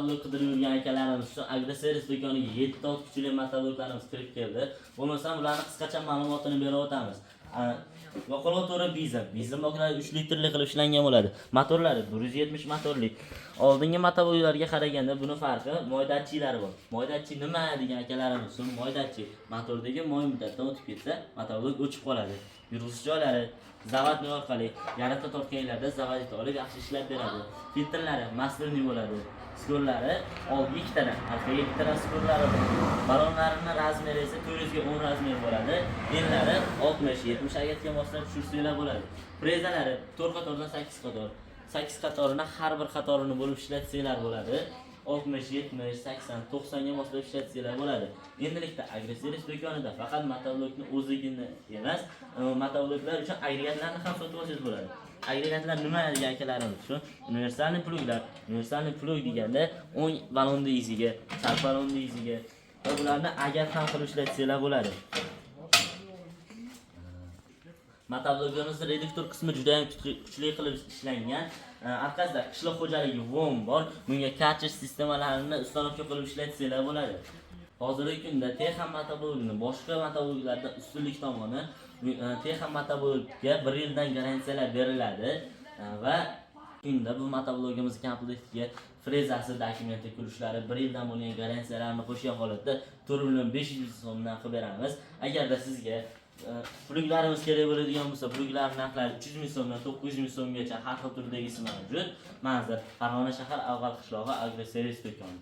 motoblok qidirib yurgan akalarimiz uchun Agroservis do'koniga 7 ta kuchli motobloklarimiz kirib keldi. Bo'lmasam ularning qisqacha ma'lumotini berib o'tamiz. Vakolaturi Bizam motorlari 3 litrli qilib ishlangan bo'ladi. Motorlari 170 motorli. Oldingi motobloklarga qaraganda buni farqi moydatchilari bor. Moydatchi nima degan akalarimiz uchun moydatchi motordagi moy muddatdan o'tib ketsa, motoblok o'chib qoladi. Yurg'ish joylari zavodni orqali yaratib tortganlarda zavodni olib yaxshi ishlab beradi. Filtrlari maslurniy bo'ladi. Skorlari oldi 2 tadan, orqaga 2 tadan skorlari bor. Balonlarining razmeri esa 400 ga 10 razmer bo'ladi. Enlari 60-70 agatga moslab tushirsalar bo'ladi. Frezalari 4 qatordan 8 qator. 8 qatorini har bir qatorini bo'lib ishlatsanglar bo'ladi. 60, 70, 80, 90 ga moslab ishlatsanglar bo'ladi. Endilikda Agroservis do'konida faqat motoblokni o'zligini emas, motobloklar uchun agregatlarni ham sotib olsangiz bo'ladi. Agregatlar nima degan akalarimiz uchun universalniy pluglar. Universalniy plug deganda 10 balonni iziga, chap balonni iziga va bularni agar ham qilib ishlatsanglar bo'ladi. Motoblogimizning reduktor qismi juda ham kuchli qilib ishlangan. Orqasida qishloq xo'jaligi VOM bor. Bunga kartridj sistemalarini ustanovka qilib ishlatsanglar bo'ladi. Hozirgi kunda Texam motoblogini boshqa motobloglardan ustunlik tomoni Texam motoblogga 1 yildan garantiyalar beriladi va kunda bu motoblogimiz komplektiga frezasi, dokumenti, kulishlari 1 yildan bo'lgan garantiyalarni qo'shgan holatda 4.500.000 so'mdan qilib beramiz. Agarda sizga pluglarimiz kerak bo'ladigan bo'lsa, pluglarning narxlari 300.000 so'mdan 900.000 so'mgacha har xil turdagisi mavjud. Manzil: Farg'ona shahar Avval qishlog'i Agroservis do'koni.